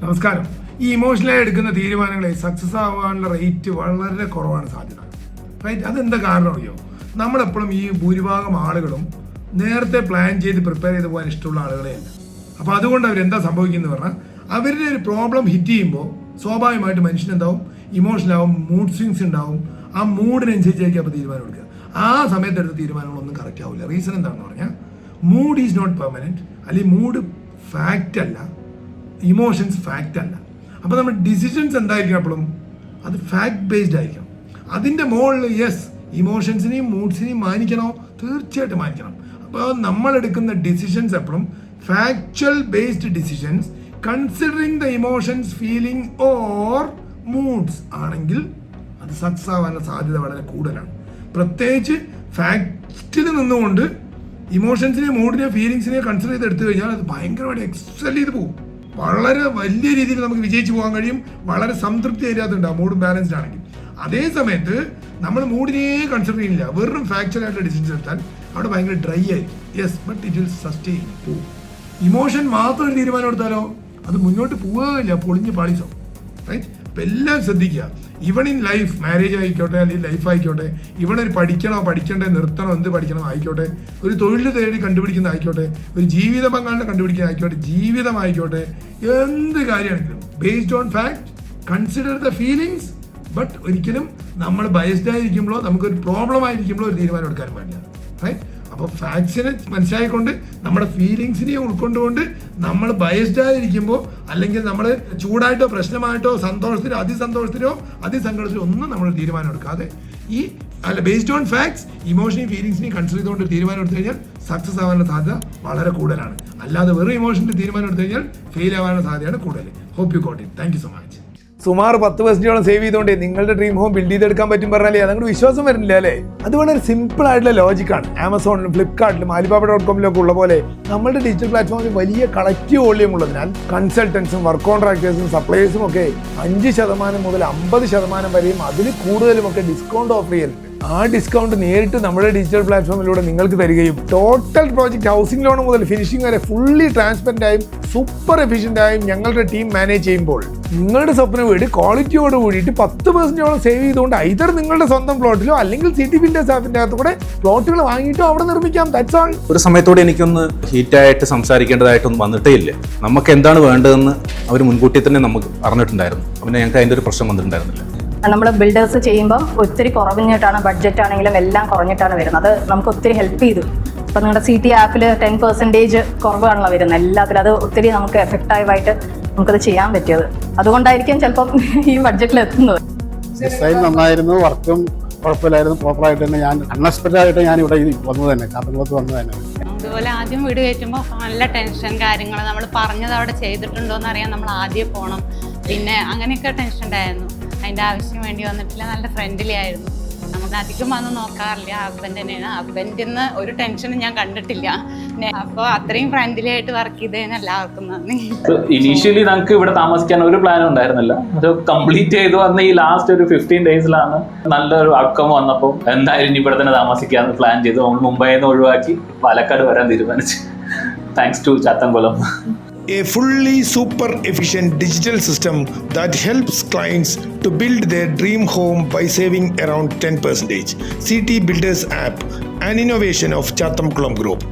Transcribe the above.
നമസ്കാരം. ഈ ഇമോഷണലായി എടുക്കുന്ന തീരുമാനങ്ങളെ സക്സസ് ആവാനുള്ള റേറ്റ് വളരെ കുറവാണ് സാധ്യത. റൈറ്റ്? അതെന്താ കാരണം അറിയോ? നമ്മളെപ്പോഴും ഈ ഭൂരിഭാഗം ആളുകളും നേരത്തെ പ്ലാൻ ചെയ്ത് പ്രിപ്പയർ ചെയ്ത് പോകാൻ ഇഷ്ടമുള്ള ആളുകളെയല്ല. അപ്പോൾ അതുകൊണ്ട് അവരെന്താ സംഭവിക്കുന്നത് പറഞ്ഞാൽ, അവരുടെ ഒരു പ്രോബ്ലം ഹിറ്റ് ചെയ്യുമ്പോൾ സ്വാഭാവികമായിട്ട് മനുഷ്യനെന്താവും, ഇമോഷണലാവും, മൂഡ് സ്വിങ്സ് ഉണ്ടാവും. ആ മൂഡിനനുസരിച്ചായിരിക്കും അപ്പോൾ തീരുമാനം എടുക്കുക. ആ സമയത്ത് എടുത്ത തീരുമാനങ്ങളൊന്നും കറക്റ്റ് ആവില്ല. റീസൺ എന്താണെന്ന് പറഞ്ഞാൽ, മൂഡ് ഈസ് നോട്ട് പെർമനൻറ്റ്, അല്ലെങ്കിൽ മൂഡ് ഫാക്റ്റ് അല്ല, ഇമോഷൻസ് ഫാക്റ്റ് അല്ല. അപ്പോൾ നമ്മുടെ ഡിസിഷൻസ് എന്തായിരിക്കും എപ്പോഴും അത് ഫാക്ട് ബേസ്ഡ് ആയിരിക്കണം. അതിൻ്റെ മുകളിൽ യെസ് ഇമോഷൻസിനെയും മൂഡ്സിനെയും മാനിക്കണോ? തീർച്ചയായിട്ടും മാനിക്കണം. അപ്പോൾ നമ്മളെടുക്കുന്ന ഡിസിഷൻസ് എപ്പോഴും factual based decisions considering the emotions, feeling or moods ആണെങ്കിൽ അത് സക്സസ് ആവാനുള്ള സാധ്യത വളരെ കൂടുതലാണ്. പ്രത്യേകിച്ച് ഫാക്റ്റിൽ നിന്നുകൊണ്ട് ഇമോഷൻസിനെയും മൂഡിനെയും ഫീലിങ്സിനെയും കൺസിഡർ ചെയ്ത് എടുത്തു കഴിഞ്ഞാൽ അത് ഭയങ്കരമായിട്ട് എക്സൽ ചെയ്ത് പോകും. വളരെ വലിയ രീതിയിൽ നമുക്ക് വിജയിച്ചു പോകാൻ കഴിയും. വളരെ സംതൃപ്തി അതിനകത്തുണ്ടാവും മൂഡ് ബാലൻസ്ഡ് ആണെങ്കിൽ. അതേ സമയത്ത് നമ്മൾ മൂഡിനെ കൺസിഡർ ചെയ്യുന്നില്ല, വെറും ഫാക്ച്വൽ ആയിട്ടുള്ള ഡിസിഷൻസ് എടുത്താൽ അവിടെ ഭയങ്കര ഡ്രൈ ആയിരിക്കും. Yes, but it will sustain. പോകും. ഇമോഷൻ മാത്രം ഒരു തീരുമാനം എടുത്താലോ അത് മുന്നോട്ട് പോവുകയില്ല, പൊളിഞ്ഞ് പാളിച്ചോ. റൈറ്റ്? അപ്പം എല്ലാം ശ്രദ്ധിക്കുക. ഇവൺ ഇൻ ലൈഫ്, മാരേജ് ആയിക്കോട്ടെ അല്ലെങ്കിൽ ലൈഫ് ആയിക്കോട്ടെ, ഇവൺ ഒരു പഠിക്കണോ പഠിക്കണ്ടേ, നിർത്തണോ, എന്ത് പഠിക്കണോ ആയിക്കോട്ടെ, ഒരു തൊഴിൽ തേടി കണ്ടുപിടിക്കുന്ന ആയിക്കോട്ടെ, ഒരു ജീവിത പങ്കാളിനെ കണ്ടുപിടിക്കുന്ന ആയിക്കോട്ടെ, ജീവിതമായിക്കോട്ടെ, എന്ത് കാര്യമാണെങ്കിലും based on fact, consider the feelings. But ഒരിക്കലും നമ്മൾ ബയസ്ഡ് ആയിരിക്കുമ്പോഴോ നമുക്കൊരു പ്രോബ്ലം ആയിരിക്കുമ്പോഴോ ഒരു തീരുമാനം എടുക്കാൻ പാടില്ല. റൈറ്റ്? അപ്പോൾ ഫാക്ട്സിനെ മനസ്സിലായിക്കൊണ്ട് നമ്മുടെ ഫീലിങ്സിനെയും ഉൾക്കൊണ്ടുകൊണ്ട് നമ്മൾ ബയസ്ഡ് ആയിരിക്കുമ്പോൾ, അല്ലെങ്കിൽ നമ്മൾ ചൂടായിട്ടോ പ്രശ്നമായിട്ടോ സന്തോഷത്തിലോ അതിസന്തോഷത്തിലോ അതിസങ്കടത്തിലോ ഒന്നും നമ്മൾ തീരുമാനം എടുക്കാതെ ഈ ബേസ്ഡ് ഓൺ ഫാക്ട്സ് ഇമോഷനെയും ഫീലിങ്സിനെയും കൺസിഡർ ചെയ്തുകൊണ്ട് തീരുമാനം എടുത്തു കഴിഞ്ഞാൽ സക്സസ് ആവാനുള്ള സാധ്യത വളരെ കൂടുതലാണ്. അല്ലാതെ വെറും ഇമോഷൻ്റെ തീരുമാനം എടുത്തു കഴിഞ്ഞാൽ ഫെയിൽ ആവാനുള്ള സാധ്യതയാണ് കൂടുതൽ. Hope you got it. Thank you so much. സുമാർ 10% സേവ് ചെയ്തുകൊണ്ട് നിങ്ങളുടെ ഡ്രീം ഹോം ബിൽഡ് ചെയ്തെടുക്കാൻ പറ്റും പറഞ്ഞാലേ അതങ്ങോട്ട് വിശ്വാസം വരുന്നില്ല അല്ലേ? അത് വളരെ സിമ്പിൾ ആയിട്ടുള്ള ലോജിക്കാണ്. ആമസോണിലും ഫ്ലിപ്കാർട്ടിലും Alibaba.com ഉള്ള പോലെ നമ്മുടെ ഡിജിറ്റൽ പ്ലാറ്റ്ഫോമിൽ വലിയ കളക്റ്റീവ് വോള്യം ഉള്ളതിനാൽ കൺസൾട്ടൻസും വർക്ക് കോൺട്രാക്ടേഴ്സും സപ്ലൈസും ഒക്കെ 5% മുതൽ 50% വരെയും അതിൽ കൂടുതലും ഒക്കെ ഡിസ്കൗണ്ട് ഓഫർ ചെയ്യുന്നുണ്ട്. ആ ഡിസ്കൗണ്ട് നേരിട്ട് നമ്മുടെ ഡിജിറ്റൽ പ്ലാറ്റ്ഫോമിലൂടെ നിങ്ങൾക്ക് തരികയും ടോട്ടൽ പ്രോജക്റ്റ് ഹൗസിംഗ് ലോൺ മുതൽ ഫിനിഷിംഗ് വരെ ഫുള്ളി ട്രാൻസ്പെറന്റ് ആയും സൂപ്പർ എഫിഷ്യന്റ് ആയും ഞങ്ങളുടെ ടീം മാനേജ് ചെയ്യുമ്പോൾ നിങ്ങളുടെ സ്വപ്ന വീട് ക്വാളിറ്റിയോട് കൂടിയിട്ട് 10% സേവ് ചെയ്തുകൊണ്ട് ഐതർ നിങ്ങളുടെ സ്വന്തം പ്ലോട്ടിലോ അല്ലെങ്കിൽ സിറ്റി ബിൽഡേഴ്സ് ആപ്പിന്റെ അകത്ത് കൂടെ പ്ലോട്ടുകൾ വാങ്ങിയിട്ടോ അവിടെ നിർമ്മിക്കാം. That's all. ഒരു സമയത്തോടെ എനിക്കൊന്ന് ഹീറ്റായിട്ട് സംസാരിക്കേണ്ടതായിട്ടൊന്നും വന്നിട്ടേ ഇല്ല. നമുക്ക് എന്താണ് വേണ്ടതെന്ന് അവർ മുൻകൂട്ടി തന്നെ നമുക്ക് പറഞ്ഞിട്ടുണ്ടായിരുന്നു. പിന്നെ ഞങ്ങൾക്ക് അതിൻ്റെ ഒരു പ്രശ്നം വന്നിട്ടുണ്ടായിരുന്നില്ല. നമ്മൾ ബിൽഡേഴ്സ് ചെയ്യുമ്പം ഒത്തിരി കുറഞ്ഞിട്ടാണ്, ബഡ്ജറ്റ് ആണെങ്കിലും എല്ലാം കുറഞ്ഞിട്ടാണ് വരുന്നത്. അത് നമുക്ക് ഒത്തിരി ഹെൽപ്പ് ചെയ്തു. ഇപ്പം നിങ്ങളുടെ CT ആപ്പിൽ 10% കുറവാണല്ലോ വരുന്നത് എല്ലാത്തിലും. അത് ഒത്തിരി നമുക്ക് എഫക്റ്റീവായിട്ട് നമുക്കത് ചെയ്യാൻ പറ്റിയത്. അതുകൊണ്ടായിരിക്കും ചിലപ്പം ഈ ബഡ്ജറ്റിൽ എത്തുന്നത്. ഡിസൈൻ നന്നായിരുന്നു, വർക്കും കുഴപ്പമില്ലായിരുന്നു. പ്രോപ്പറായിട്ട് തന്നെ ഞാൻ അൺഎക്സ്പെക്റ്റഡ് ആയിട്ട് ഞാൻ ഇവിടെ വന്നത് തന്നെ, കാർട്ടൻകുളത്ത് വന്നത് തന്നെ. അതുപോലെ ആദ്യം വീട് കയറ്റുമ്പോൾ നല്ല ടെൻഷൻ, കാര്യങ്ങൾ നമ്മൾ പറഞ്ഞത് അവിടെ ചെയ്തിട്ടുണ്ടോ എന്ന് അറിയാൻ നമ്മൾ ആദ്യം പോകണം. പിന്നെ അങ്ങനെയൊക്കെ ടെൻഷൻ ഉണ്ടായിരുന്നു. അതിൻ്റെ ആവശ്യം വേണ്ടി വന്നിട്ടില്ല. നല്ല ഫ്രണ്ട്ലി ആയിരുന്നു. നമുക്ക് അധികം വന്ന് നോക്കാറില്ല. ഹസ്ബൻഡ് തന്നെയാണ്. ഹസ്ബൻഡിൽ നിന്ന് ഒരു ടെൻഷനും ഞാൻ കണ്ടിട്ടില്ല. അപ്പോൾ അത്രയും ഫ്രണ്ട്ലി ആയിട്ട് വർക്ക് ചെയ്തതിന് എല്ലാവർക്കും നന്ദി. ഇനീഷ്യലി നമുക്ക് ഇവിടെ താമസിക്കാൻ ഒരു പ്ലാനും ഉണ്ടായിരുന്നില്ല. അത് കംപ്ലീറ്റ് ചെയ്തു വന്ന ഈ ലാസ്റ്റ് ഒരു 15 ഡേയ്സിലാണ് നല്ലൊരു ഔട്ട്കം വന്നപ്പോൾ എന്തായാലും ഇനി ഇവിടെ തന്നെ താമസിക്കാമെന്ന് പ്ലാൻ ചെയ്തു. നമ്മൾ മുംബൈയിൽ നിന്ന് ഒഴിവാക്കി പാലക്കാട് വരാൻ തീരുമാനിച്ചു. Thanks to Chathankulam. A fully super efficient digital system that helps clients to build their dream home by saving around 10%. CT Builders app, an innovation of Chathamkulam Group.